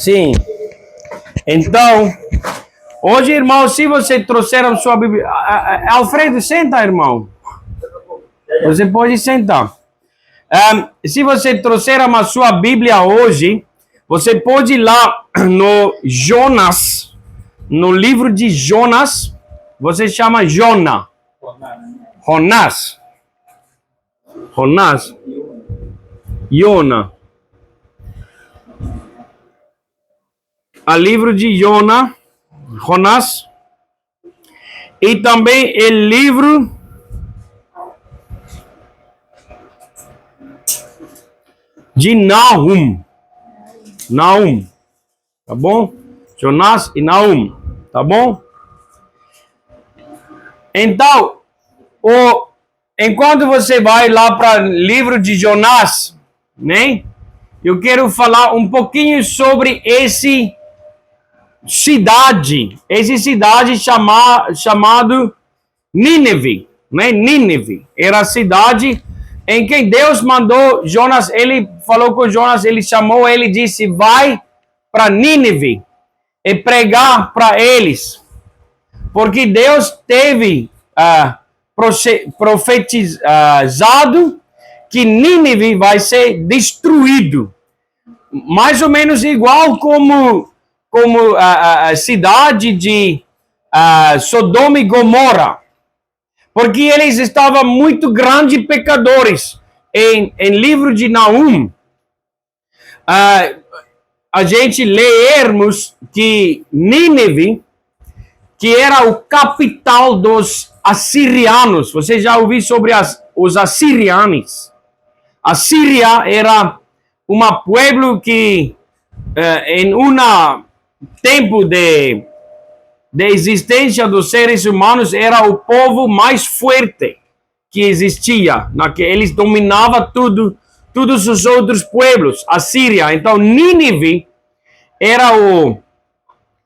Sim. Então, hoje, irmão, se você trouxeram sua Bíblia... Alfredo, senta, irmão. Você pode sentar. Se você trouxeram a sua Bíblia hoje, você pode ir lá no Jonas, no livro de Jonas, você chama Jonás. Jona. O livro de Jonas. E também o livro de Nahum. Tá bom? Jonas e Nahum. Tá bom? Então, enquanto você vai lá para o livro de Jonas, né? Eu quero falar um pouquinho sobre essa cidade chamado Nínive, né? Nínive era a cidade em que Deus mandou Jonas. Ele falou com Jonas, ele chamou ele e disse: vai para Nínive e pregar para eles, porque Deus teve profetizado que Nínive vai ser destruído, mais ou menos igual como a cidade de Sodoma e Gomorra, porque eles estavam muito grandes pecadores. Em livro de Nahum, a gente lermos que Nínive, que era o capital dos assirianos. Você já ouviu sobre os assirianos? A Síria era pueblo que em tempo de existência dos seres humanos era o povo mais forte que existia, que eles dominavam todos os outros pueblos, a Síria. Então Nínive era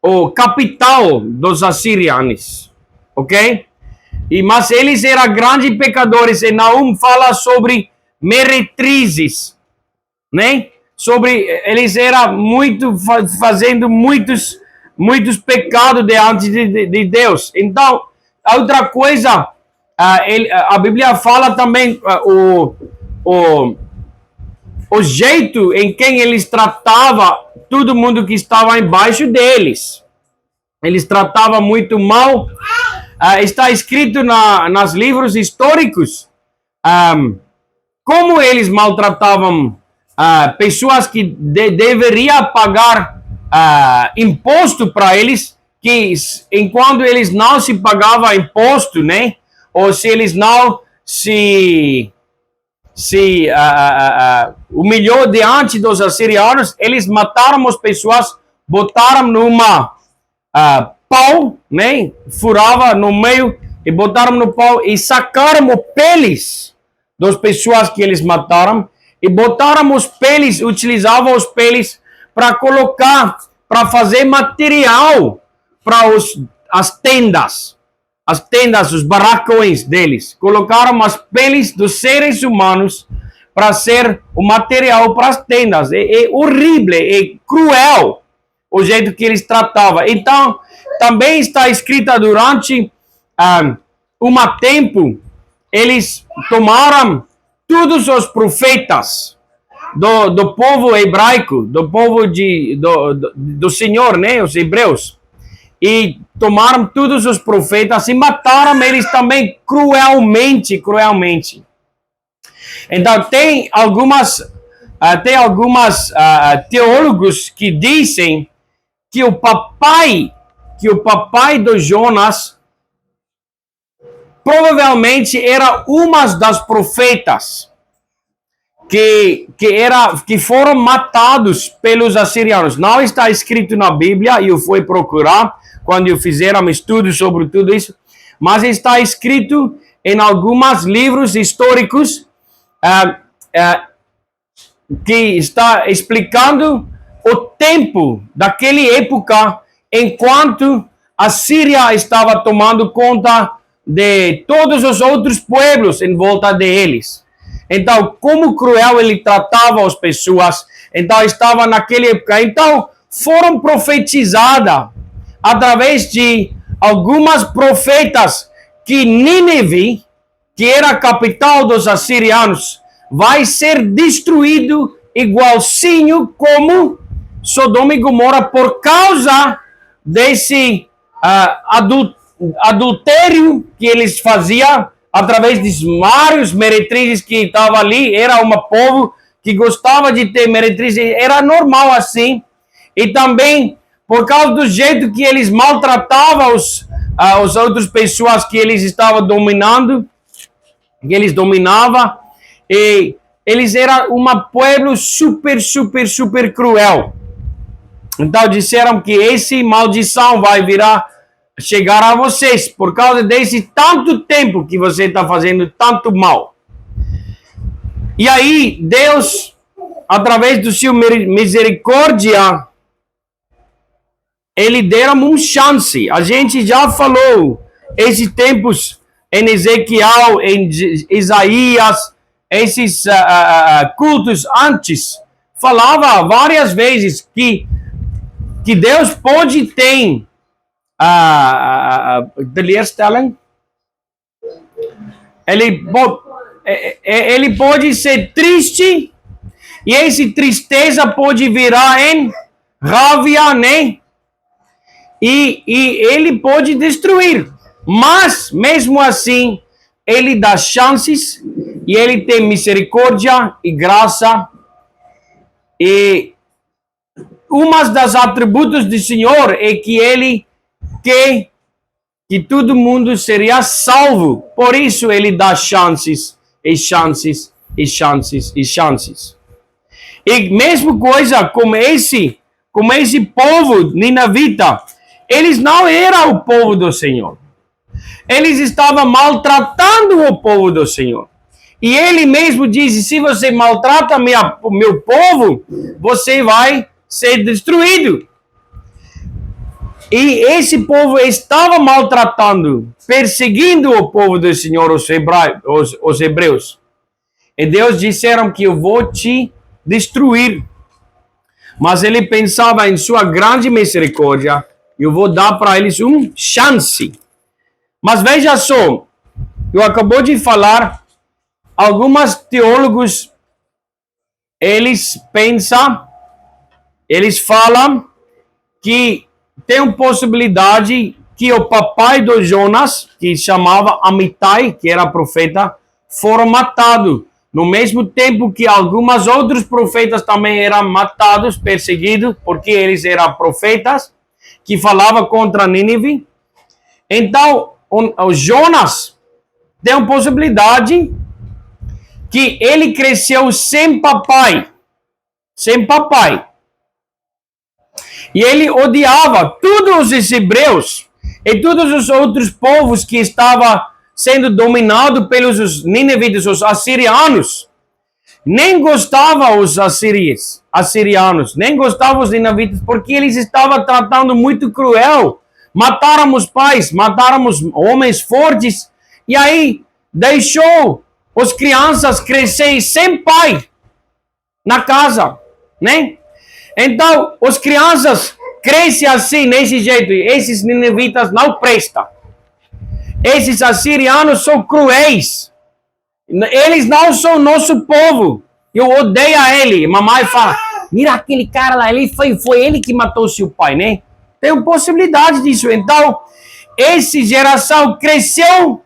o capital dos assirianos, ok? Mas eles eram grandes pecadores. E Nahum fala sobre meretrizes, né? Eles eram fazendo muitos pecados diante de Deus. Então, outra coisa, a Bíblia fala também o jeito em que eles tratavam todo mundo que estava embaixo deles. Eles tratavam muito mal. Está escrito nos livros históricos como eles maltratavam pessoas que deveriam pagar imposto para eles, que enquanto eles não se pagavam imposto, né? Ou se eles não se humilhou diante dos assirianos, eles mataram as pessoas, botaram numa pau, né? Furava no meio e botaram no pau e sacaram os peles das pessoas que eles mataram e botaram os peles, utilizavam os peles para colocar, para fazer material para as tendas, os barracões deles. Colocaram as peles dos seres humanos para ser o material para as tendas. É horrível, é cruel o jeito que eles tratavam. Então, também está escrito durante tempo, eles tomaram todos os profetas do povo hebraico, do povo do Senhor, né, os hebreus, e tomaram todos os profetas e mataram eles também cruelmente. Então, tem algumas teólogos que dizem que o papai do Jonas provavelmente era uma das profetas que foram matados pelos assirianos. Não está escrito na Bíblia, e eu fui procurar quando eu fizeram estudos sobre tudo isso, mas está escrito em alguns livros históricos que está explicando o tempo daquela época, enquanto a Síria estava tomando conta de todos os outros pueblos em volta deles. Então, como cruel ele tratava as pessoas. Então, estava naquela época. Então, foram profetizadas através de algumas profetas que Nínive, que era a capital dos assirianos, vai ser destruído igualzinho como Sodoma e Gomorra por causa desse adultério que eles faziam através de vários meretrizes que estavam ali. Era um povo que gostava de ter meretrizes, era normal assim. E também por causa do jeito que eles maltratavam as outras pessoas que eles estavam dominando, que eles dominavam, e eles eram um povo super cruel. Então disseram que essa maldição vai chegar a vocês por causa desse tanto tempo que você está fazendo tanto mal. E aí Deus, através do seu misericórdia, ele deu uma chance. A gente já falou esses tempos em Ezequiel, em Isaías, esses cultos antes, falava várias vezes que Deus pode ter ele pode ser triste, e essa tristeza pode virar em raiva, né? E ele pode destruir. Mas, mesmo assim, ele dá chances, e ele tem misericórdia e graça. E uma das atributos do Senhor é que ele quer que todo mundo seria salvo. Por isso ele dá chances, e chances, e chances, e chances. E mesma coisa como esse povo ninavita, eles não eram o povo do Senhor. Eles estavam maltratando o povo do Senhor. E ele mesmo diz: se você maltrata o meu povo, você vai ser destruído. E esse povo estava maltratando, perseguindo o povo do Senhor, os hebreus. E Deus disseram que eu vou te destruir. Mas ele pensava em sua grande misericórdia, eu vou dar para eles uma chance. Mas veja só, eu acabou de falar, alguns teólogos, eles falam que tem uma possibilidade que o papai do Jonas, que chamava Amitai, que era profeta, foram matados. No mesmo tempo que alguns outros profetas também eram matados, perseguidos, porque eles eram profetas que falavam contra Nínive. Então, o Jonas tem uma possibilidade que ele cresceu sem papai. Sem papai. E ele odiava todos os hebreus e todos os outros povos que estavam sendo dominados pelos ninivitas, os assirianos. Nem gostavam os assirianos, nem gostavam os ninivitas, porque eles estavam tratando muito cruel. Mataram os pais, mataram os homens fortes, e aí deixou as crianças crescerem sem pai na casa, né? Então, as crianças crescem assim, desse jeito, e esses ninivitas não prestam. Esses assirianos são cruéis. Eles não são nosso povo. Eu odeio ele. Mamãe fala: mira aquele cara lá, foi ele que matou seu pai, né? Tem uma possibilidade disso. Então, essa geração cresceu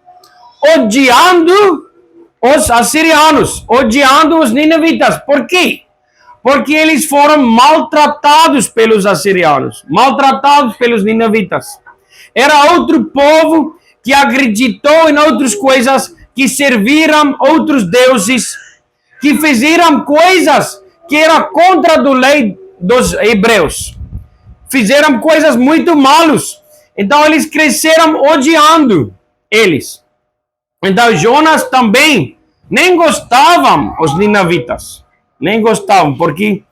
odiando os assirianos, odiando os ninivitas. Por quê? Porque eles foram maltratados pelos assirianos, maltratados pelos ninivitas. Era outro povo que acreditou em outras coisas, que serviram outros deuses, que fizeram coisas que eram contra a lei dos hebreus. Fizeram coisas muito malas. Então eles cresceram odiando eles. Então Jonas também nem gostavam os ninivitas. Nem gostavam, porque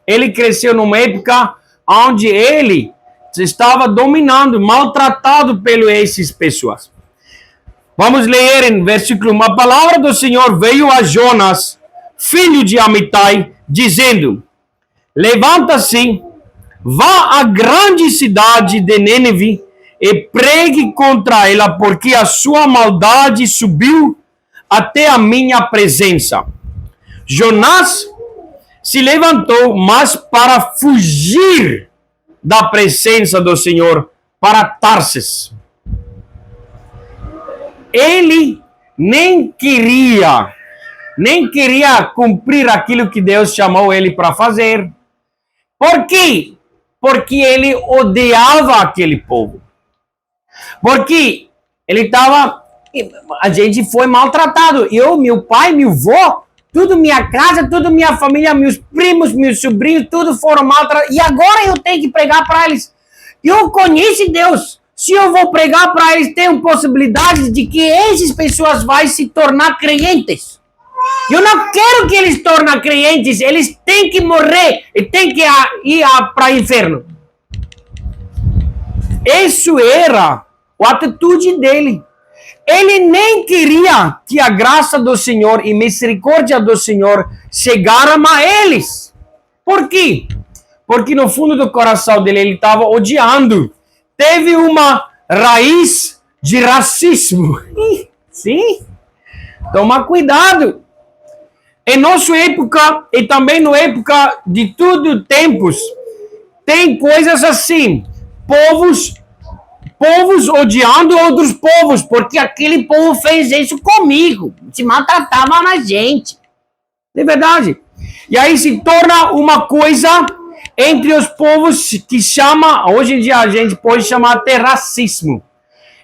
ele cresceu numa época onde ele estava dominando, maltratado por essas pessoas. Vamos ler em versículo 1. A palavra do Senhor veio a Jonas, filho de Amitai, dizendo: levanta-se, vá à grande cidade de Nínive e pregue contra ela, porque a sua maldade subiu até a minha presença. Jonás se levantou, mas para fugir da presença do Senhor, para Tarsis. Ele nem queria cumprir aquilo que Deus chamou ele para fazer. Por quê? Porque ele odiava aquele povo. Porque ele estava... A gente foi maltratado. Eu, meu pai, meu avô, tudo minha casa, tudo minha família, meus primos, meus sobrinhos, tudo foram maltratados. E agora eu tenho que pregar para eles. Eu conheço Deus. Se eu vou pregar para eles, tem possibilidade de que essas pessoas vão se tornar crentes. Eu não quero que eles se tornem crentes. Eles têm que morrer e têm que ir para o inferno. Isso era a atitude dele. Ele nem queria que a graça do Senhor e misericórdia do Senhor chegaram a eles. Por quê? Porque no fundo do coração dele ele estava odiando. Teve uma raiz de racismo. Sim? Toma cuidado. Em nossa época e também na época de tudo tempos, tem coisas assim. Povos odiando outros povos, porque aquele povo fez isso comigo. Se maltratava na gente. É verdade. E aí se torna uma coisa entre os povos que chama, hoje em dia a gente pode chamar até racismo.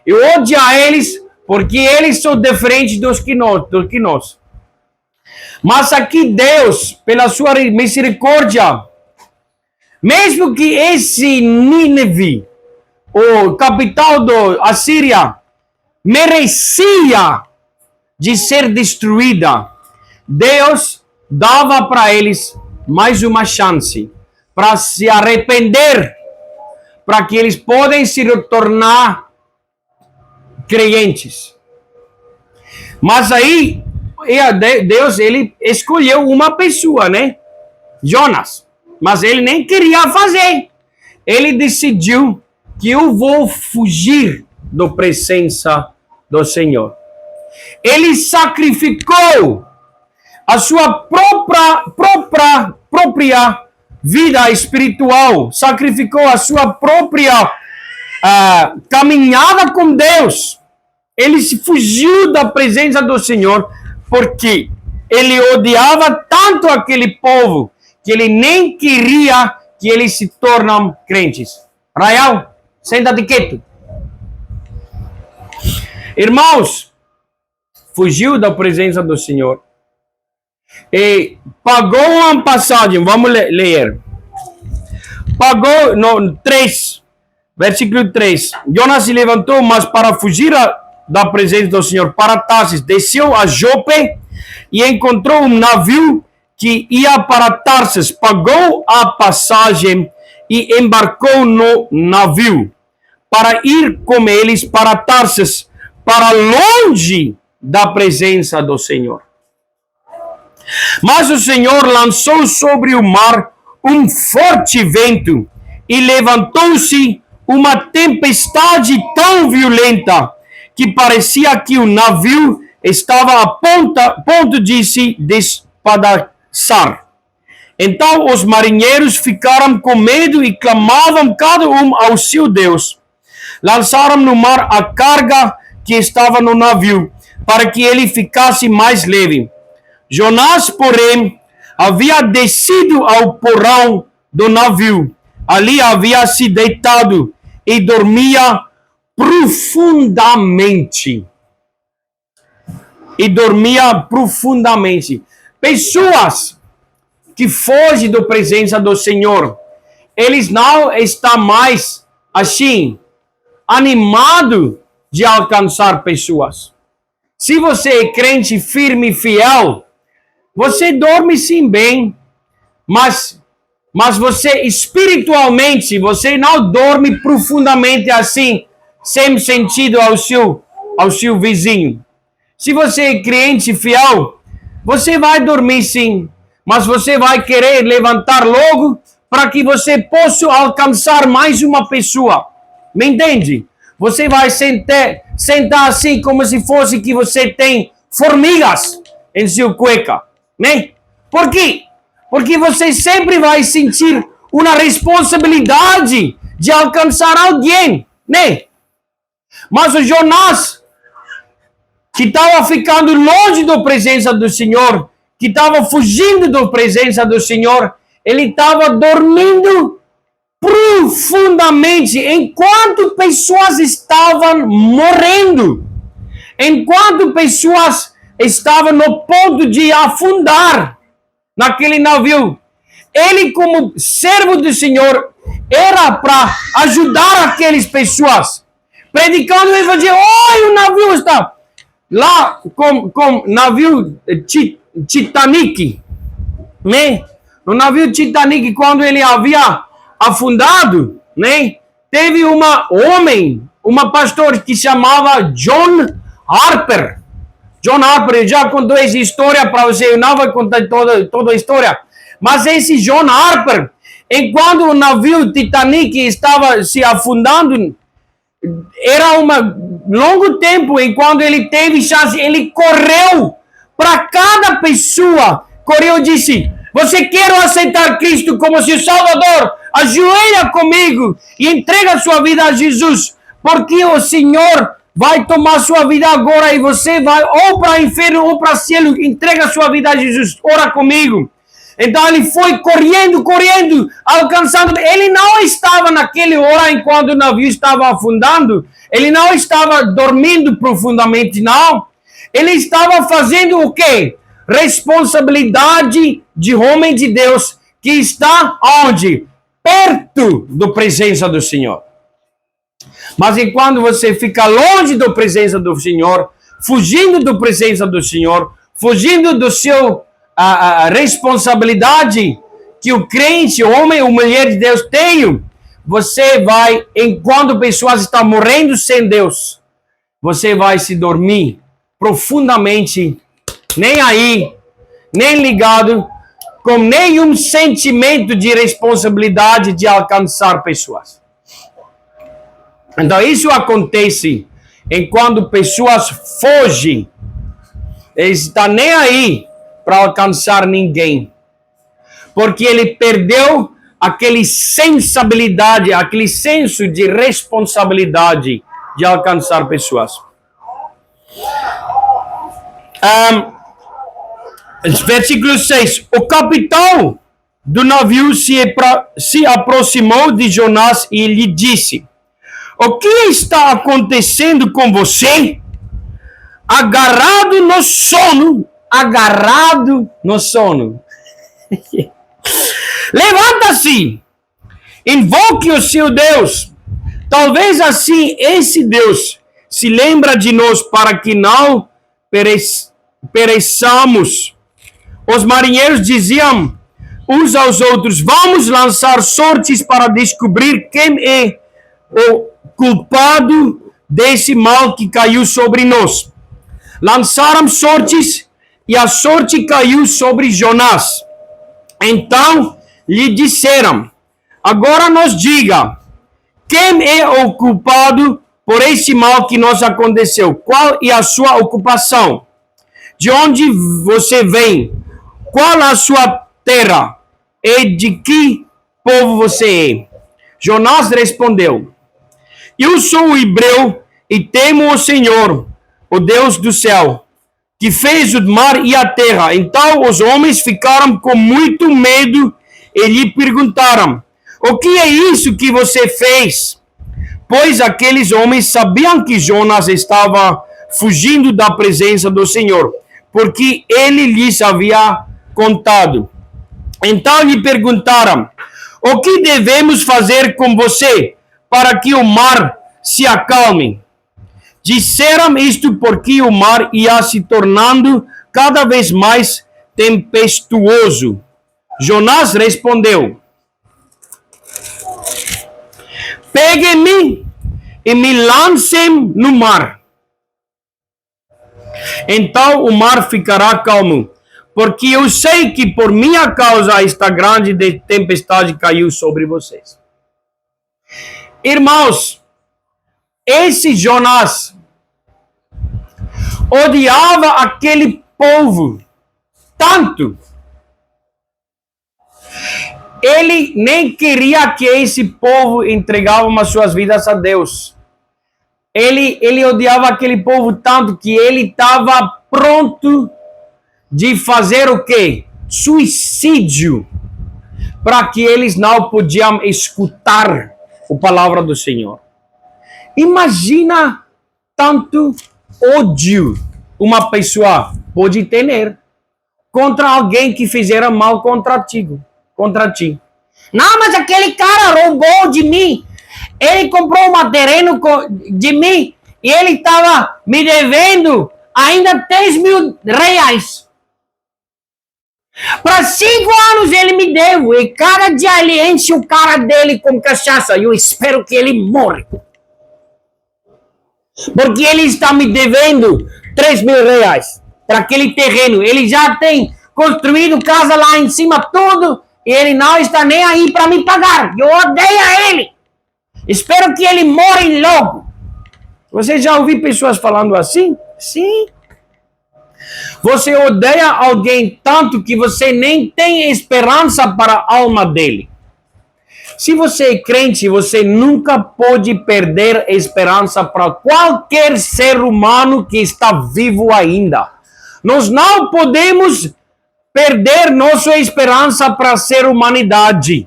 Eu odio eles porque eles são diferentes do que nós. Mas aqui Deus, pela sua misericórdia, mesmo que esse Nínive, o capital da Assíria, merecia de ser destruída, Deus dava para eles mais uma chance para se arrepender, para que eles podem se tornar crentes. Mas aí Deus ele escolheu uma pessoa, né? Jonas. Mas ele nem queria fazer. Ele decidiu que eu vou fugir da presença do Senhor. Ele sacrificou a sua própria vida espiritual, sacrificou a sua própria caminhada com Deus. Ele se fugiu da presença do Senhor porque ele odiava tanto aquele povo que ele nem queria que eles se tornem crentes. Rayal, senta-te quieto. Irmãos, fugiu da presença do Senhor e pagou uma passagem. Vamos ler. Pagou, no 3, versículo 3. Jonas se levantou, mas para fugir da presença do Senhor, para Tarsis, desceu a Jope e encontrou um navio que ia para Tarsis, pagou a passagem e embarcou no navio para ir com eles para Tarsis, para longe da presença do Senhor. Mas o Senhor lançou sobre o mar um forte vento e levantou-se uma tempestade tão violenta que parecia que o navio estava a ponto de se despedaçar. Então os marinheiros ficaram com medo e clamavam cada um ao seu Deus. Lançaram no mar a carga que estava no navio, para que ele ficasse mais leve. Jonás, porém, havia descido ao porão do navio. Ali havia se deitado e dormia profundamente. Pessoas que fogem da presença do Senhor, eles não estão mais assim, animados de alcançar pessoas. Se você é crente firme e fiel, você dorme sim bem, mas você espiritualmente, você não dorme profundamente assim, sem sentido ao seu vizinho. Se você é crente fiel, você vai dormir sim, mas você vai querer levantar logo para que você possa alcançar mais uma pessoa. Me entende? Você vai sentar assim como se fosse que você tem formigas em seu cueca, né? Por quê? Porque você sempre vai sentir uma responsabilidade de alcançar alguém, né? Mas o Jonás, que estava ficando longe da presença do Senhor, que estava fugindo da presença do Senhor, ele estava dormindo profundamente enquanto pessoas estavam morrendo, enquanto pessoas estavam no ponto de afundar naquele navio. Ele, como servo do Senhor, era para ajudar aquelas pessoas, predicando o evangelho. Olha, o navio está lá com navio Titanic, né? No navio Titanic, quando ele havia afundado, né? Teve uma pastor que chamava John Harper. John Harper já contou essa história para você, eu não vou contar toda a história. Mas esse John Harper, enquanto o navio Titanic estava se afundando, era um longo tempo, enquanto ele teve chance, ele correu para cada pessoa, correu e disse: você quer aceitar Cristo como seu Salvador? Ajoelha comigo e entrega sua vida a Jesus, porque o Senhor vai tomar sua vida agora e você vai ou para o inferno ou para o céu. Entrega sua vida a Jesus, ora comigo. Então ele foi correndo, alcançando. Ele não estava naquele hora enquanto o navio estava afundando. Ele não estava dormindo profundamente, não. Ele estava fazendo o quê? Responsabilidade de homem de Deus que está onde? Perto da presença do Senhor. Mas enquanto você fica longe da presença do Senhor, fugindo da presença do Senhor, fugindo do seu a responsabilidade que o crente, o homem ou mulher de Deus tem, você vai, enquanto pessoas estão morrendo sem Deus, você vai se dormir profundamente, nem aí, nem ligado, com nenhum sentimento de responsabilidade de alcançar pessoas. Então isso acontece enquanto pessoas fogem, eles estão nem aí para alcançar ninguém, porque ele perdeu aquele sensibilidade, aquele senso de responsabilidade de alcançar pessoas. Versículo 6. O capitão do navio se aproximou de Jonás e lhe disse: o que está acontecendo com você? Agarrado no sono. Levanta-se, invoque o seu Deus. Talvez assim esse Deus se lembra de nós para que não pereçamos. Os marinheiros diziam uns aos outros: vamos lançar sortes para descobrir quem é o culpado desse mal que caiu sobre nós. Lançaram sortes e a sorte caiu sobre Jonás. Então lhe disseram: agora nos diga, quem é o culpado por esse mal que nos aconteceu? Qual é a sua ocupação? De onde você vem? Qual a sua terra? E de que povo você é? Jonás respondeu: eu sou hebreu e temo o Senhor, o Deus do céu, que fez o mar e a terra. Então os homens ficaram com muito medo e lhe perguntaram: o que é isso que você fez? Pois aqueles homens sabiam que Jonas estava fugindo da presença do Senhor, porque ele lhes havia contado. Então lhe perguntaram: o que devemos fazer com você para que o mar se acalme? Disseram isto porque o mar ia se tornando cada vez mais tempestuoso. Jonás respondeu: peguem-me e me lancem no mar. Então o mar ficará calmo, porque eu sei que por minha causa esta grande tempestade caiu sobre vocês. Irmãos, esse Jonás odiava aquele povo tanto. Ele nem queria que esse povo entregava as suas vidas a Deus. Ele odiava aquele povo tanto que ele estava pronto de fazer o quê? Suicídio, para que eles não podiam escutar a palavra do Senhor. Imagina tanto ódio uma pessoa pode ter contra alguém que fizera mal contra ti. Não, mas aquele cara roubou de mim. Ele comprou um terreno de mim e ele estava me devendo ainda 3 mil reais. Para 5 anos ele me deu. E cada dia ele enche o cara dele com cachaça. Eu espero que ele morra. Porque ele está me devendo 3 mil reais para aquele terreno. Ele já tem construído casa lá em cima, tudo. E ele não está nem aí para me pagar. Eu odeio ele. Espero que ele morra logo. Você já ouviu pessoas falando assim? Sim. Você odeia alguém tanto que você nem tem esperança para a alma dele. Se você é crente, você nunca pode perder esperança para qualquer ser humano que está vivo ainda. Nós não podemos perder nossa esperança para ser humanidade.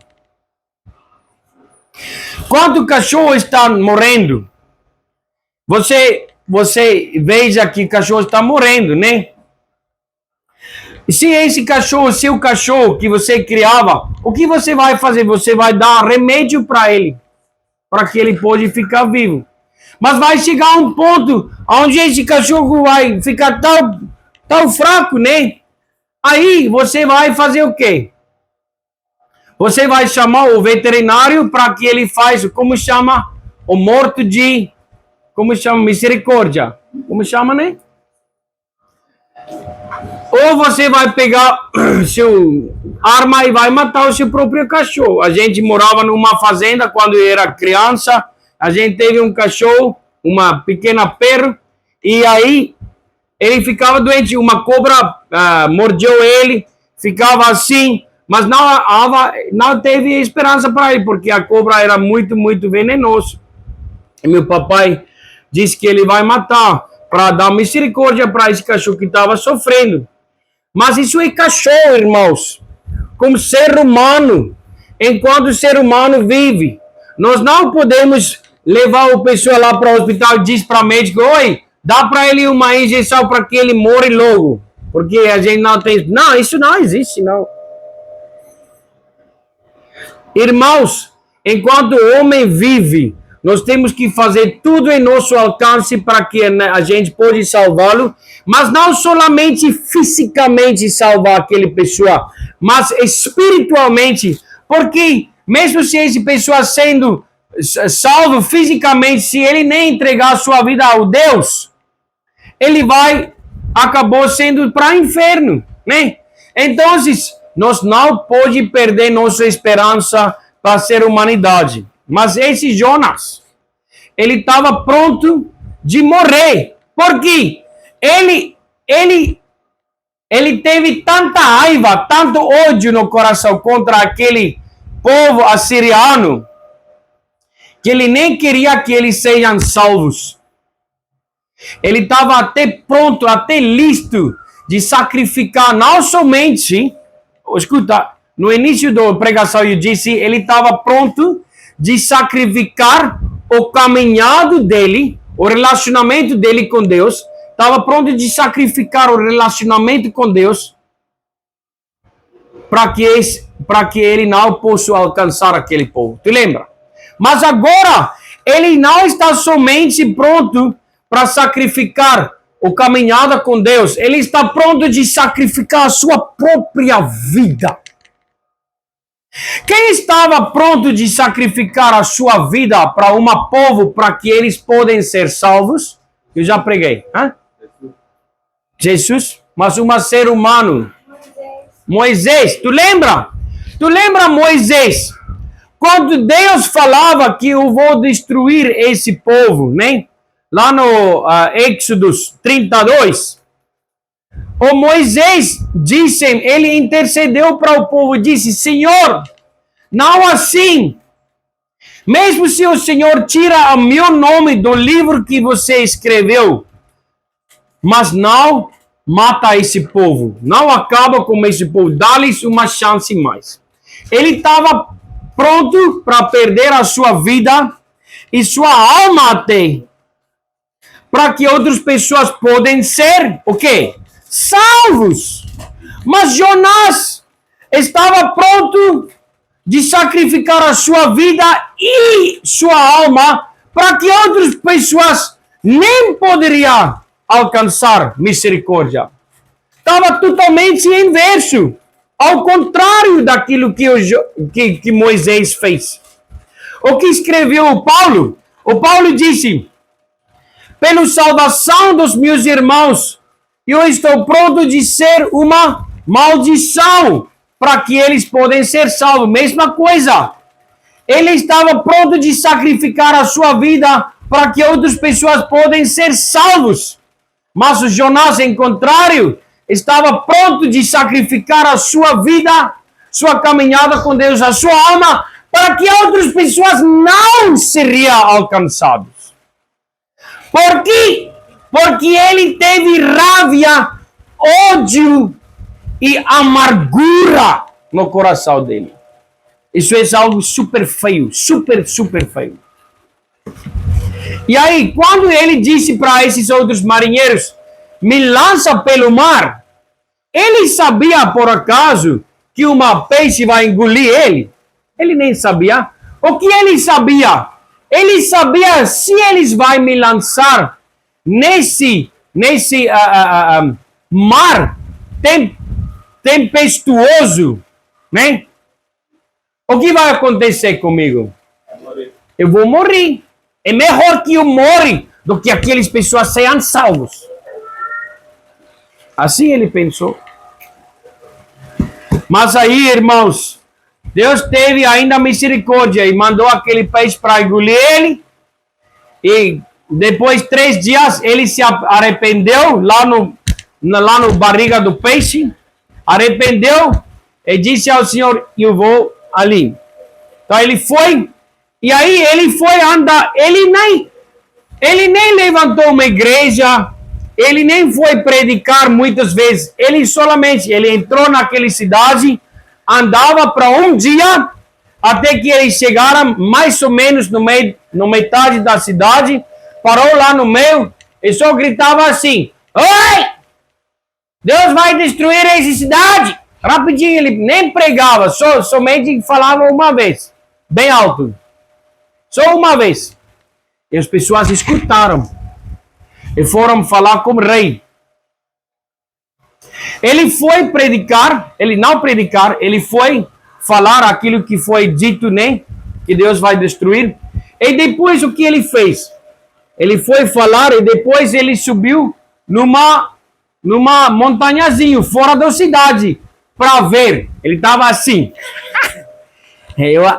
Quando o cachorro está morrendo, você veja que o cachorro está morrendo, né? E se esse cachorro, seu cachorro que você criava, o que você vai fazer? Você vai dar remédio para ele, para que ele pode ficar vivo. Mas vai chegar um ponto onde esse cachorro vai ficar tão fraco, né? Aí você vai fazer o quê? Você vai chamar o veterinário para que ele faça, como chama? O morto de, como chama? Misericórdia. Como chama, né? Ou você vai pegar seu arma e vai matar o seu próprio cachorro. A gente morava numa fazenda quando eu era criança. A gente teve um cachorro, uma pequena perro, e aí ele ficava doente. Uma cobra mordeu ele, ficava assim, mas não teve esperança para ele, porque a cobra era muito, muito venenosa. E meu papai disse que ele vai matar para dar misericórdia para esse cachorro que estava sofrendo. Mas isso é cachorro, irmãos. Como ser humano, enquanto o ser humano vive, nós não podemos levar o pessoa lá para o hospital e diz para o médico, oi, dá para ele uma injeção para que ele morra logo. Porque a gente não tem... Não, isso não existe, não. Irmãos, enquanto o homem vive, nós temos que fazer tudo em nosso alcance para que a gente possa salvá-lo, mas não somente fisicamente salvar aquele pessoa, mas espiritualmente, porque mesmo se essa pessoa sendo salvo fisicamente, se ele nem entregar a sua vida ao Deus, ele acabou sendo para o inferno, né? Então, nós não podemos perder nossa esperança para ser humanidade. Mas esse Jonas, ele estava pronto de morrer. Porque ele teve tanta raiva, tanto ódio no coração contra aquele povo assiriano, que ele nem queria que eles sejam salvos. Ele estava até pronto, até listo de sacrificar, não somente, escuta, no início da pregação eu disse, ele estava pronto de sacrificar o caminhado dele, o relacionamento dele com Deus, estava pronto de sacrificar o relacionamento com Deus para que ele não possa alcançar aquele povo. Tu lembra? Mas agora, ele não está somente pronto para sacrificar o caminhada com Deus, ele está pronto de sacrificar a sua própria vida. Quem estava pronto de sacrificar a sua vida para um povo para que eles podem ser salvos? Eu já preguei. Jesus, mas um ser humano Moisés, tu lembra? Tu lembra Moisés? Quando Deus falava que eu vou destruir esse povo, né? Lá no Êxodo 32, o Moisés disse, ele intercedeu para o povo e disse, Senhor, não assim. Mesmo se o Senhor tira o meu nome do livro que você escreveu, mas não mata esse povo, não acaba com esse povo, dá-lhes uma chance mais. Ele estava pronto para perder a sua vida e sua alma até, para que outras pessoas podem ser, o quê? Salvos. Mas Jonás estava pronto de sacrificar a sua vida e sua alma para que outras pessoas nem poderiam alcançar misericórdia. Estava totalmente inverso, ao contrário daquilo que Moisés fez. O que escreveu o Paulo? O Paulo disse, pela salvação dos meus irmãos, eu estou pronto de ser uma maldição para que eles possam ser salvos. Mesma coisa. Ele estava pronto de sacrificar a sua vida para que outras pessoas possam ser salvos. Mas o Jonás, em contrário, estava pronto de sacrificar a sua vida, sua caminhada com Deus, a sua alma, para que outras pessoas não seriam alcançadas. Por quê? Porque ele teve raiva, ódio e amargura no coração dele. Isso é algo super feio, super feio. E aí, quando ele disse para esses outros marinheiros, me lança pelo mar, ele sabia, por acaso, que uma peixe vai engolir ele? Ele nem sabia. O que ele sabia? Ele sabia se eles vão me lançar nesse mar tempestuoso, né? O que vai acontecer comigo? Eu vou morrer. É melhor que eu morre do que aquelas pessoas sejam salvos. Assim ele pensou. Mas aí, irmãos, Deus teve ainda misericórdia e mandou aquele peixe para engolir ele. E depois de 3 dias ele se arrependeu lá no barriga do peixe. Arrependeu e disse ao Senhor, eu vou ali. Então ele foi. E aí ele foi andar. Ele nem levantou uma igreja. Ele nem foi predicar muitas vezes. Ele entrou naquela cidade, andava para um dia, até que ele chegara mais ou menos no metade da cidade, parou lá no meio e só gritava assim, oi! Deus vai destruir essa cidade! Rapidinho, ele nem pregava, somente falava uma vez, bem alto. Só uma vez. E as pessoas escutaram. E foram falar com o rei. Ele foi predicar, ele foi falar aquilo que foi dito, né? Que Deus vai destruir. E depois o que ele fez? Ele foi falar e depois ele subiu numa montanhazinha fora da cidade para ver. Ele estava assim.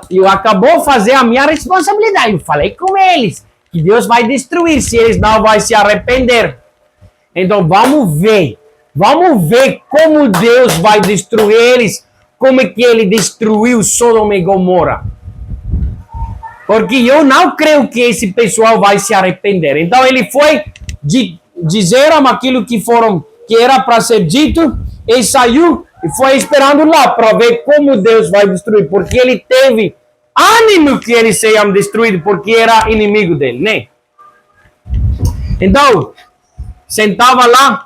Eu acabou de fazer a minha responsabilidade. Eu falei com eles que Deus vai destruir se eles não vão se arrepender. Então vamos ver como Deus vai destruir eles, como é que ele destruiu Sodoma e Gomorra. Porque eu não creio que esse pessoal vai se arrepender. Então ele foi dizer aquilo que era para ser dito e saiu e foi esperando lá para ver como Deus vai destruir, porque ele teve ânimo que eles sejam destruídos, porque era inimigo dele, né? Então, sentava lá,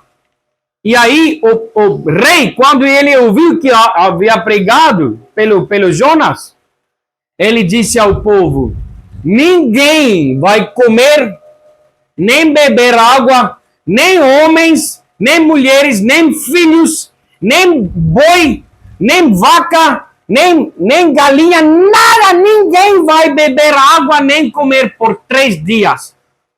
e aí o rei, quando ele ouviu que havia pregado pelo Jonas, ele disse ao povo, ninguém vai comer, nem beber água, nem homens, nem mulheres, nem filhos, nem boi, nem vaca, nem galinha, nada, ninguém vai beber água nem comer por 3 dias.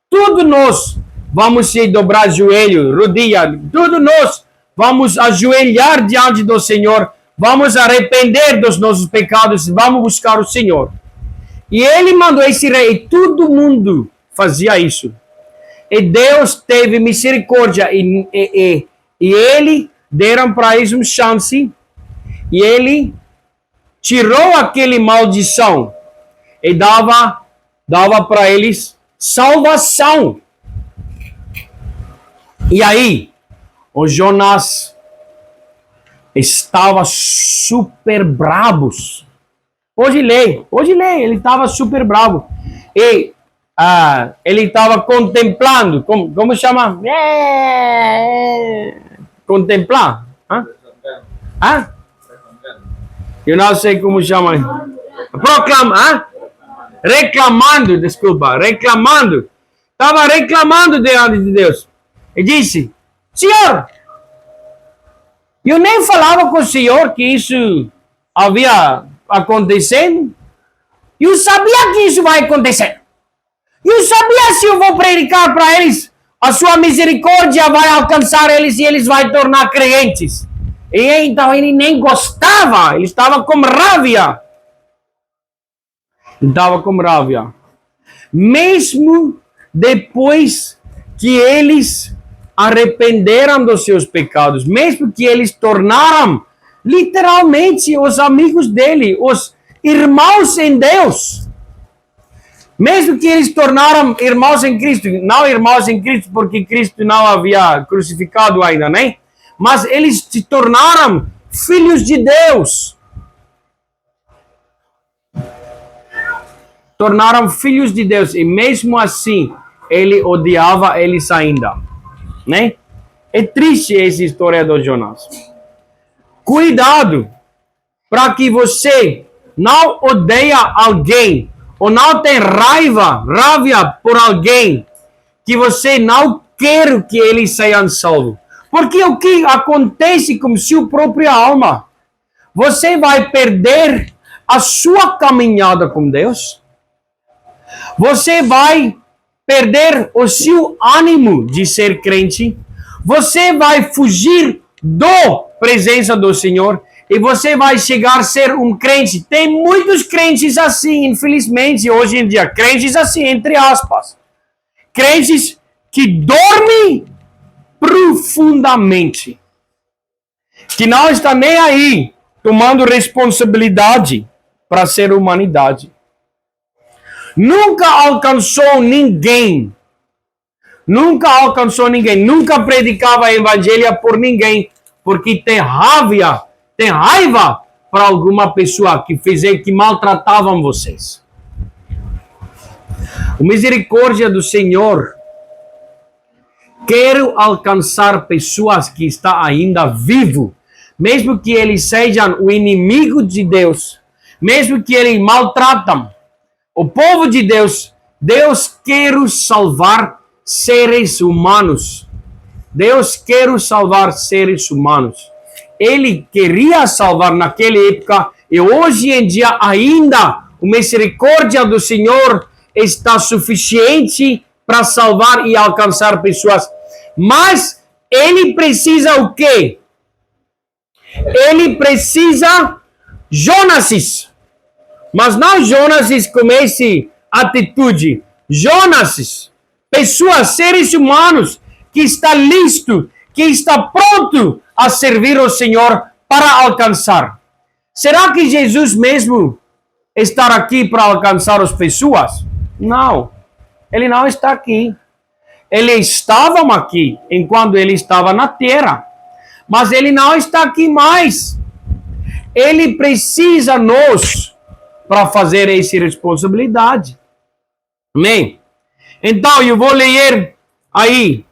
Tudo nós vamos se dobrar joelho, rodilha, tudo nós vamos ajoelhar diante do Senhor vamos arrepender dos nossos pecados e vamos buscar o Senhor. E ele mandou esse rei, e todo mundo fazia isso. E Deus teve misericórdia e ele deram para eles uma chance e ele tirou aquele maldição e dava para eles salvação. E aí, o Jonas estava super bravos. Hoje lê, ele estava super bravo. E ele estava contemplando, como chama? Contemplar? Eu não sei como chama. Reclamando, desculpa, reclamando. Estava reclamando diante de Deus. E disse, Senhor, eu nem falava com o Senhor que isso havia acontecendo. Eu sabia que isso vai acontecer. Eu sabia se eu vou predicar para eles, a sua misericórdia vai alcançar eles e eles vão tornar crentes. E então ele nem gostava, ele estava com raiva. Mesmo depois que eles arrependeram dos seus pecados, mesmo que eles tornaram literalmente os amigos dele, os irmãos em Deus. Mesmo que eles tornaram irmãos em Cristo, não irmãos em Cristo porque Cristo não havia crucificado ainda, né? Mas eles se tornaram filhos de Deus. Tornaram filhos de Deus e mesmo assim ele odiava eles ainda, né? É triste essa história do Jonas. Cuidado para que você não odeie alguém ou não tem raiva por alguém que você não quer que eles sejam salvos. Porque o que acontece com sua própria alma? Você vai perder a sua caminhada com Deus. Você vai perder o seu ânimo de ser crente. Você vai fugir da presença do Senhor. E você vai chegar a ser um crente. Tem muitos crentes assim, infelizmente, hoje em dia. Crentes assim, entre aspas. Crentes que dormem profundamente. Que não estão nem aí, tomando responsabilidade para ser humanidade. Nunca alcançou ninguém. Nunca predicava o evangelho por ninguém. Porque tem raiva para alguma pessoa que maltratavam vocês. A misericórdia do Senhor quer alcançar pessoas que estão ainda vivos, mesmo que eles sejam o inimigo de Deus, mesmo que eles maltratam o povo de Deus. Deus quer salvar seres humanos. Deus quer salvar seres humanos. Ele queria salvar naquela época e hoje em dia ainda a misericórdia do Senhor está suficiente para salvar e alcançar pessoas. Mas ele precisa o quê? Ele precisa Jonas. Mas não Jonas com essa atitude. Jonas, pessoas, seres humanos que está listo, que está pronto a servir ao Senhor para alcançar. Será que Jesus mesmo está aqui para alcançar as pessoas? Não. Ele não está aqui. Ele estava aqui enquanto ele estava na terra. Mas ele não está aqui mais. Ele precisa nós para fazer essa responsabilidade. Amém? Então, eu vou ler aí.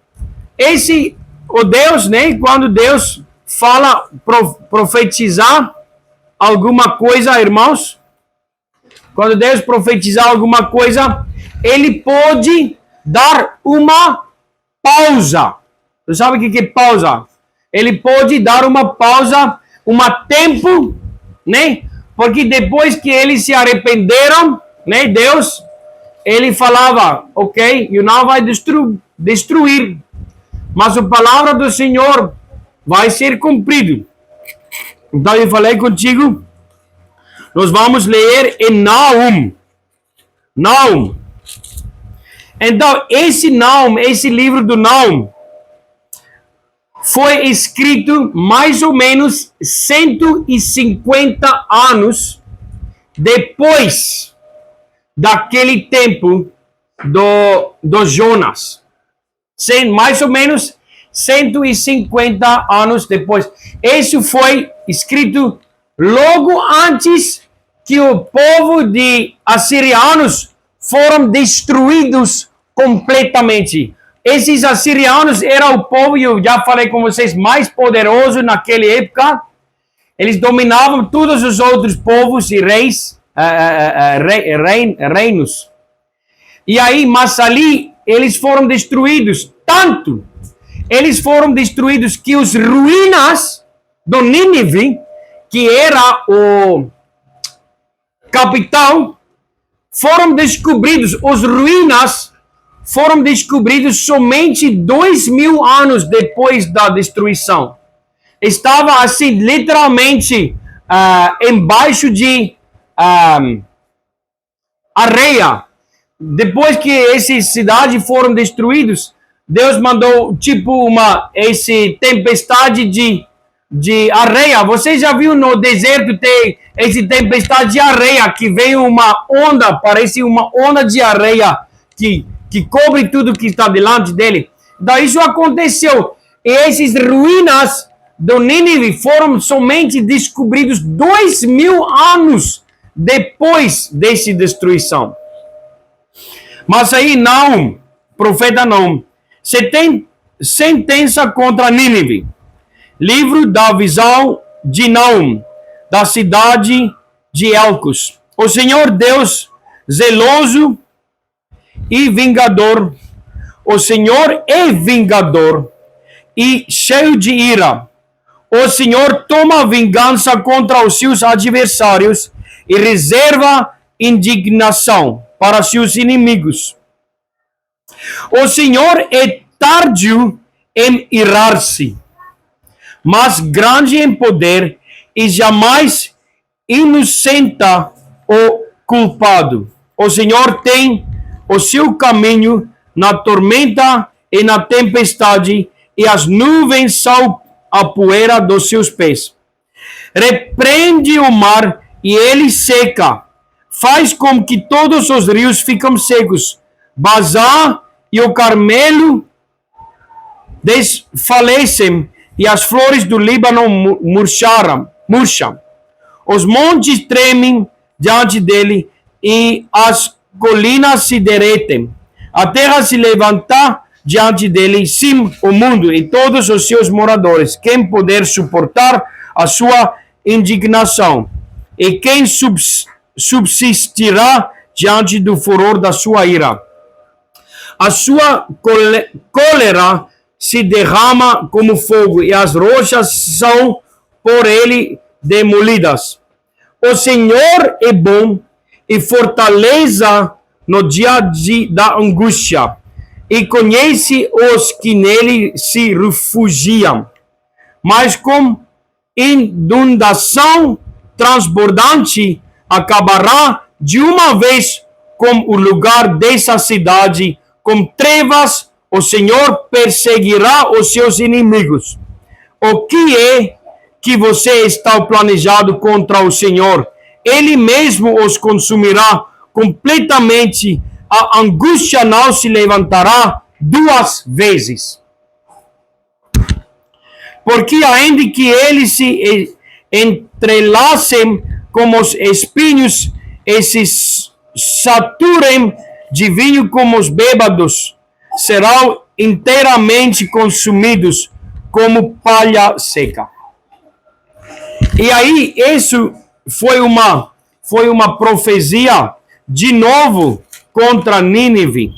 O Deus, né? Quando Deus fala profetizar alguma coisa, irmãos, quando Deus profetizar alguma coisa, ele pode dar uma pausa. Você sabe o que é pausa? Ele pode dar uma pausa, tempo, né? Porque depois que eles se arrependeram, né? Deus, ele falava, ok, eu não vai destruir, mas a palavra do Senhor vai ser cumprida. Então eu falei contigo, nós vamos ler em Naum. Naum. Então, esse livro do Naum, foi escrito mais ou menos 150 anos depois daquele tempo do Jonas. Mais ou menos 150 anos depois. Isso foi escrito logo antes que o povo de assirianos foram destruídos completamente. Esses assirianos eram o povo, eu já falei com vocês, mais poderoso naquela época. Eles dominavam todos os outros povos e reinos. E aí, mas ali, eles foram destruídos. Tanto, eles foram destruídos que os ruínas do Nínive, que era o capital, foram descobridos. Os ruínas foram descobridos somente 2000 anos depois da destruição. Estava assim, literalmente, embaixo de areia. Depois que essas cidades foram destruídas, Deus mandou tipo esse tempestade de areia. Você já viu no deserto tem esse tempestade de areia que vem uma onda, parece uma onda de areia que cobre tudo que está delante dele. Então isso aconteceu. E essas ruínas do Nínive foram somente descobridos 2000 anos depois dessa destruição. Mas aí Naum, profeta Naum, sentença contra Nínive. Livro da visão de Naum, da cidade de Elcos. O Senhor Deus zeloso e vingador, o Senhor é vingador e cheio de ira. O Senhor toma vingança contra os seus adversários e reserva indignação para seus inimigos. O Senhor é tardio em irar-se, mas grande em poder e jamais inocenta o culpado. O Senhor tem o seu caminho na tormenta e na tempestade, e as nuvens são a poeira dos seus pés. Repreende o mar e ele seca, faz com que todos os rios fiquem secos. Bazã e o Carmelo desfalecem e as flores do Líbano murcham. Os montes tremem diante dele e as colinas se derretem. A terra se levanta diante dele, sim, o mundo e todos os seus moradores. Quem poder suportar a sua indignação? E quem subsistirá diante do furor da sua ira? A sua cólera se derrama como fogo e as rochas são por ele demolidas. O Senhor é bom e fortaleza no dia da angústia, e conhece os que nele se refugiam. Mas com inundação transbordante acabará de uma vez com o lugar dessa cidade. Com trevas o Senhor perseguirá os seus inimigos. O que é que você está planejado contra o Senhor? Ele mesmo os consumirá completamente. A angústia não se levantará duas vezes. Porque ainda que eles se entrelacem como os espinhos e se saturem de vinho como os bêbados, serão inteiramente consumidos como palha seca. E aí, isso foi uma profecia de novo contra Nínive.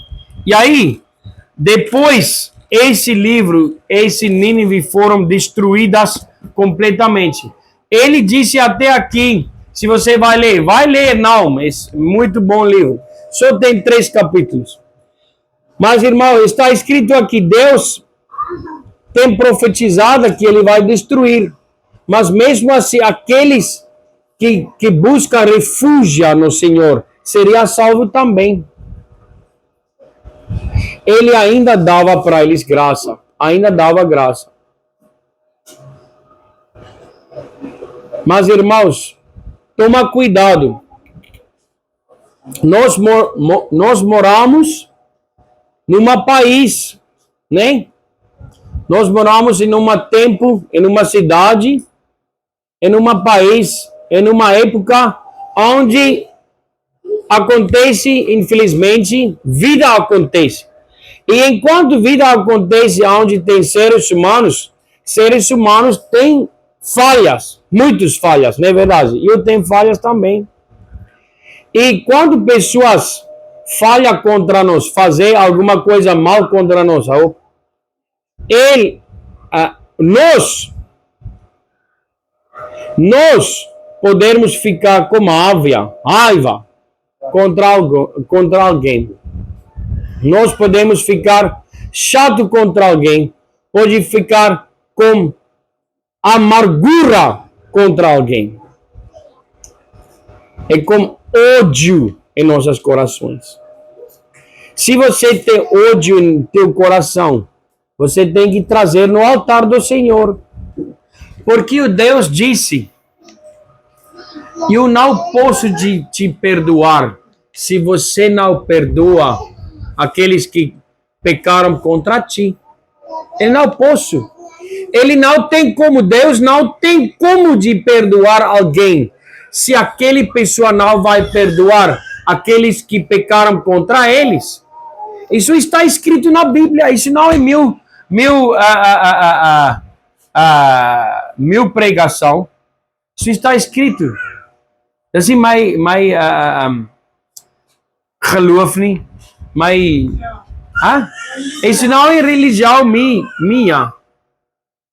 E aí, depois, esse Nínive foram destruídas completamente. Ele disse até aqui, se você vai ler não, é muito bom livro. Só tem 3 capítulos. Mas, irmão, está escrito aqui, Deus tem profetizado que ele vai destruir. Mas mesmo assim, aqueles que buscam refúgio no Senhor, seria salvo também. Ele ainda dava para eles graça, ainda dava graça. Mas, irmãos, toma cuidado. Nós moramos num país, né? Nós moramos em um tempo, em uma cidade, em um país, em uma época onde acontece, infelizmente, vida acontece. E enquanto vida acontece onde tem seres humanos têm falhas, muitas falhas, não é verdade? Eu tenho falhas também. E quando pessoas falham contra nós, fazer alguma coisa mal contra nós, nós podemos ficar com raiva contra alguém. Nós podemos ficar chato contra alguém, pode ficar com amargura contra alguém. É com ódio em nossos corações. Se você tem ódio em teu coração, você tem que trazer no altar do Senhor. Porque o Deus disse: eu não posso te perdoar se você não perdoa aqueles que pecaram contra ti. Ele não posso. Ele não tem como, Deus não tem como de perdoar alguém se aquele pessoa não vai perdoar aqueles que pecaram contra eles. Isso está escrito na Bíblia. Isso não é meu pregação. Isso está escrito. Assim, geloof nie. Isso não é religião minha.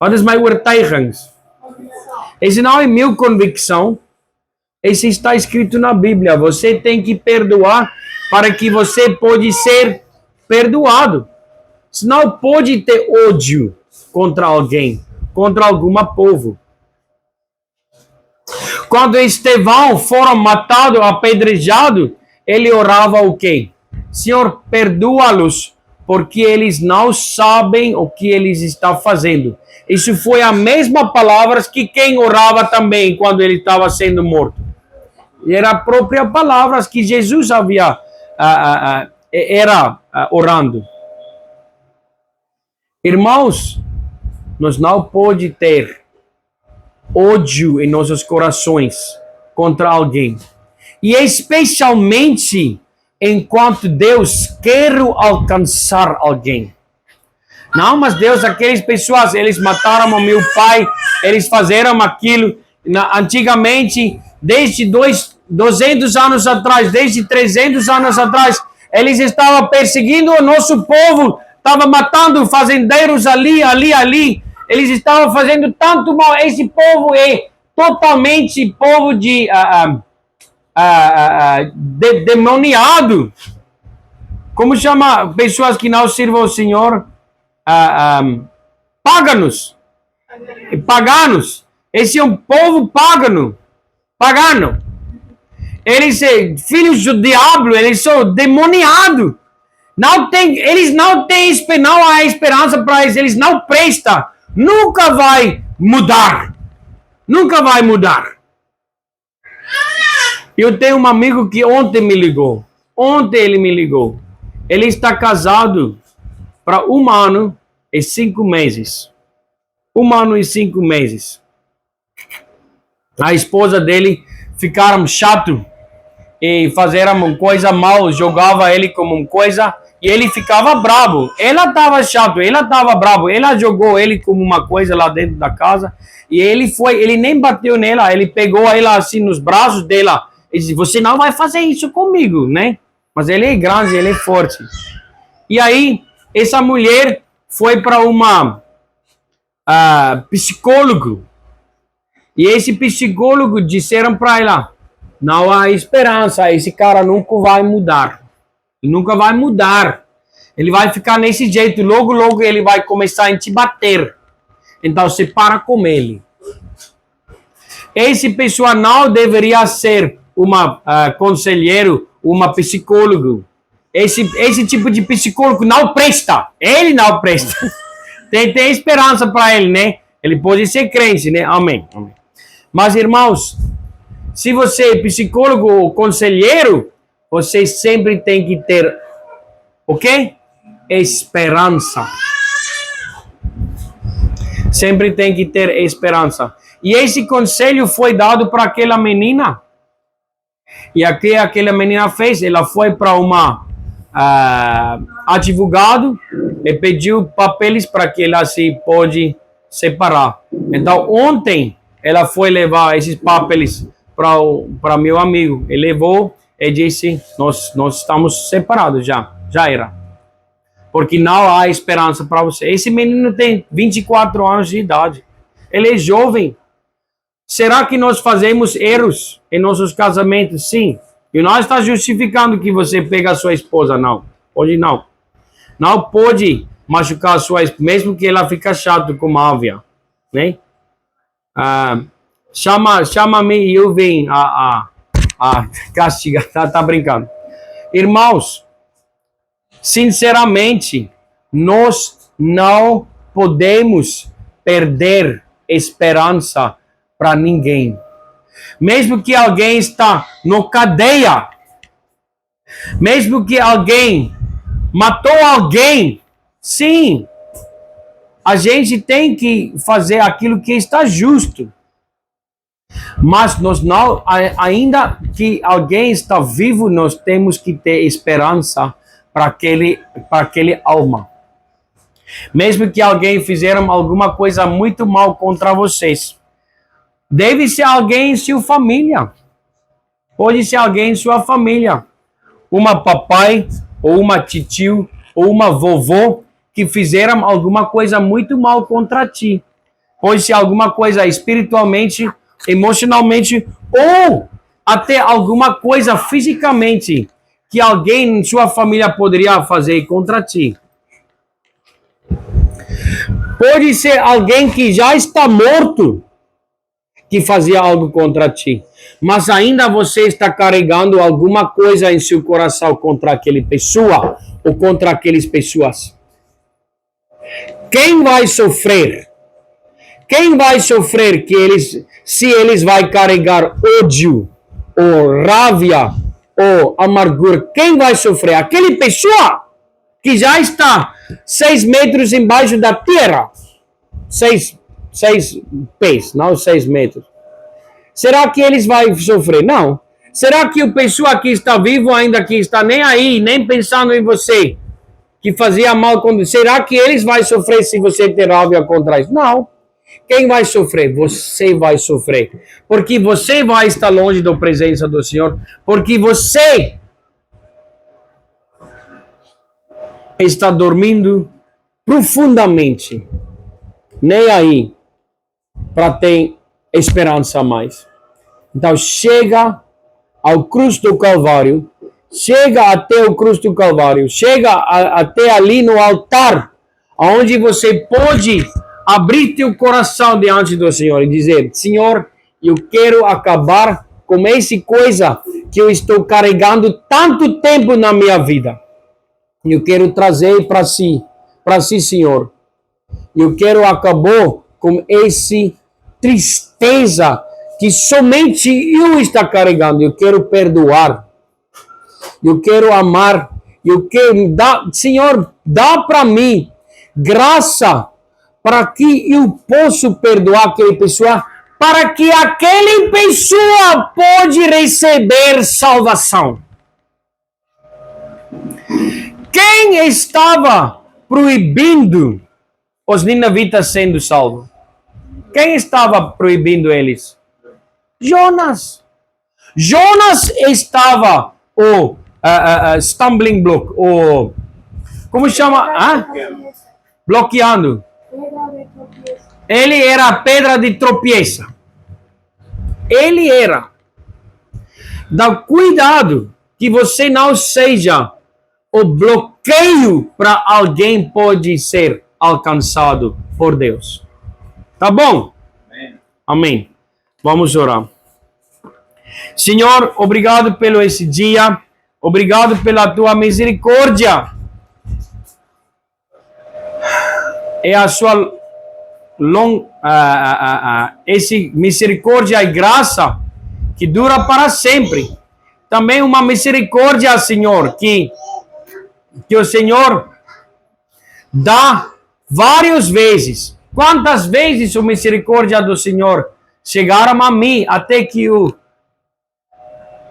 Wat is my oortuigings? Isso não é minha convicção. Isso está escrito na Bíblia. Você tem que perdoar para que você pode ser perdoado. Você não pode ter ódio contra alguém, contra algum povo. Quando Estevão foram matado, apedrejado, ele orava o quê? Senhor, perdoa-los, porque eles não sabem o que eles estão fazendo. Isso foi a mesma palavra que quem orava também quando ele estava sendo morto. E era a própria palavra que Jesus havia orando. Irmãos, nós não podemos ter ódio em nossos corações contra alguém. E especialmente enquanto Deus quer alcançar alguém. Não, mas Deus, aquelas pessoas, eles mataram o meu pai, eles fizeram aquilo. Antigamente, desde 200 anos atrás, desde 300 anos atrás, eles estavam perseguindo o nosso povo, estavam matando fazendeiros ali. Eles estavam fazendo tanto mal. Esse povo é totalmente povo demoniado. Como chama pessoas que não servem ao Senhor? Paganos. Esse é um povo pagano. Eles são filhos do diabo, eles são demoniados. Eles não têm esperança para eles não prestam. Nunca vai mudar. Eu tenho um amigo que ontem ele me ligou. Ele está casado para 1 ano e 5 meses. 1 ano e 5 meses. A esposa dele ficaram chato e fizeram uma coisa mal, jogava ele como uma coisa e ele ficava bravo. Ela estava chato, ela estava bravo, ela jogou ele como uma coisa lá dentro da casa e ele nem bateu nela, ele pegou ela assim nos braços dela e disse: você não vai fazer isso comigo, né? Mas ele é grande, ele é forte. E aí, essa mulher foi para uma psicólogo. E esse psicólogo disseram para ela: não há esperança, esse cara nunca vai mudar. Ele vai ficar nesse jeito, logo ele vai começar a te bater. Então você para com ele. esse pessoa não deveria ser uma conselheiro, uma psicólogo. Esse tipo de psicólogo não presta. Ele não presta. Tem esperança para ele, né? Ele pode ser crente, né? Amém. Amém. Mas, irmãos, se você é psicólogo ou conselheiro, você sempre tem que ter o quê? Esperança. Sempre tem que ter esperança. E esse conselho foi dado para aquela menina. E o que aquela menina fez? Ela foi para uma advogado e pediu papéis para que ela se pode separar. Então, ontem, ela foi levar esses papéis para meu amigo. Ele levou e disse, nós estamos separados já era. Porque não há esperança para você. Esse menino tem 24 anos de idade. Ele é jovem. Será que nós fazemos erros em nossos casamentos? Sim. E não está justificando que você pega a sua esposa, não. Pode não. Não pode machucar a sua esposa, mesmo que ela fique chata como a ávia. Né? Chama-me e eu venho a castigar. Tá brincando. Irmãos, sinceramente, nós não podemos perder esperança para ninguém. Mesmo que alguém está no cadeia, mesmo que alguém matou alguém, sim, a gente tem que fazer aquilo que está justo. Mas nós não, ainda que alguém está vivo, nós temos que ter esperança para aquele alma. Mesmo que alguém fizeram alguma coisa muito mal contra vocês. Deve ser alguém em sua família. Pode ser alguém em sua família. Uma papai, ou uma titio, ou uma vovó, que fizeram alguma coisa muito mal contra ti. Pode ser alguma coisa espiritualmente, emocionalmente, ou até alguma coisa fisicamente, que alguém em sua família poderia fazer contra ti. Pode ser alguém que já está morto, que fazia algo contra ti, mas ainda você está carregando alguma coisa em seu coração contra aquela pessoa ou contra aquelas pessoas. Quem vai sofrer? Quem vai sofrer se eles vai carregar ódio ou raiva ou amargura? Quem vai sofrer? Aquela pessoa que já está 6 metros embaixo da terra. 6 pés, não 6 metros. Será que eles vão sofrer? Não. Será que o pessoa que está vivo ainda, que está nem aí, nem pensando em você, que fazia mal, será que eles vão sofrer se você ter raiva contra eles? Não. Quem vai sofrer? Você vai sofrer. Porque você vai estar longe da presença do Senhor. Porque você está dormindo profundamente. Nem aí para ter esperança mais. Então chega ao cruz do Calvário, chega até o cruz do Calvário, chega até ali no altar, onde você pode abrir teu coração diante do Senhor e dizer, Senhor, eu quero acabar com essa coisa que eu estou carregando tanto tempo na minha vida. Eu quero trazer para si, Senhor. Eu quero acabar com essa tristeza que somente eu estou carregando. Eu quero perdoar. Eu quero amar. Eu quero dar, Senhor, dá para mim graça para que eu possa perdoar aquela pessoa, para que aquela pessoa pode receber salvação. Quem estava proibindo os ninavitas sendo salvos? Quem estava proibindo eles? Jonas. Jonas estava o stumbling block, o como chama? Bloqueando. Ele era a pedra de tropeço. Ele era. Dá cuidado que você não seja o bloqueio para alguém pode ser alcançado por Deus. Tá bom? Amém. Vamos orar. Senhor, obrigado pelo esse dia. Obrigado pela tua misericórdia. É a sua esse misericórdia e graça que dura para sempre. Também uma misericórdia, Senhor, que o Senhor dá várias vezes. Quantas vezes a misericórdia do Senhor chegaram a mim até que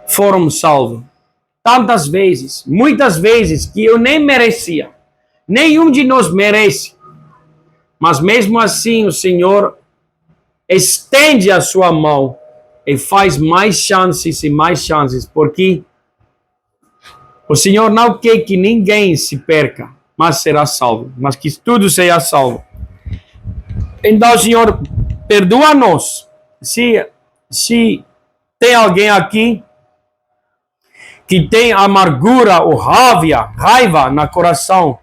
foram salvos? Tantas vezes, muitas vezes que eu nem merecia. Nenhum de nós merece. Mas mesmo assim o Senhor estende a sua mão e faz mais chances e mais chances, porque o Senhor não quer que ninguém se perca, mas será salvo, mas que tudo seja salvo. Então, Senhor, perdoa-nos se tem alguém aqui que tem amargura ou raiva no coração,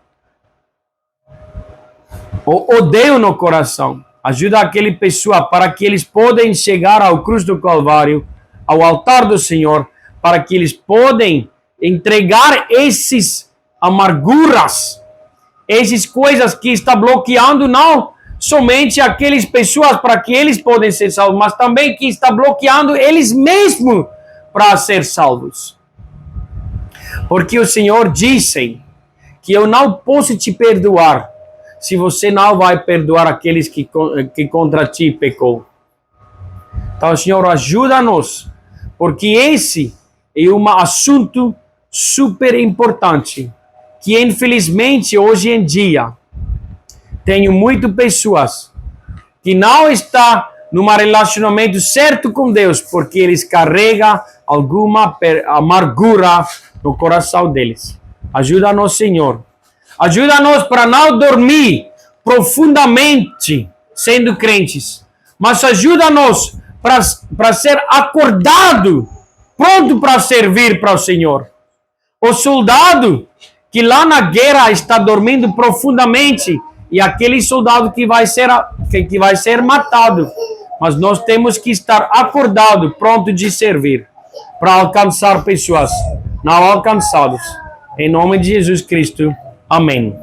ou odeio no coração. Ajuda aquela pessoa para que eles possam chegar ao cruz do Calvário, ao altar do Senhor, para que eles possam entregar esses amarguras, essas coisas que estão bloqueando não somente aquelas pessoas para que eles possam ser salvos, mas também que está bloqueando eles mesmos para ser salvos. Porque o Senhor disse que eu não posso te perdoar se você não vai perdoar aqueles que contra ti pecou. Então, Senhor, ajuda-nos, porque esse é um assunto super importante, que infelizmente hoje em dia tem muitas pessoas que não estão num relacionamento certo com Deus, porque eles carregam alguma amargura no coração deles. Ajuda-nos, Senhor. Ajuda-nos para não dormir profundamente sendo crentes, mas ajuda-nos para ser acordado, pronto para servir para o Senhor. O soldado que lá na guerra está dormindo profundamente e aquele soldado que vai ser matado, mas nós temos que estar acordado, pronto de servir para alcançar pessoas não alcançadas. Em nome de Jesus Cristo. Amém.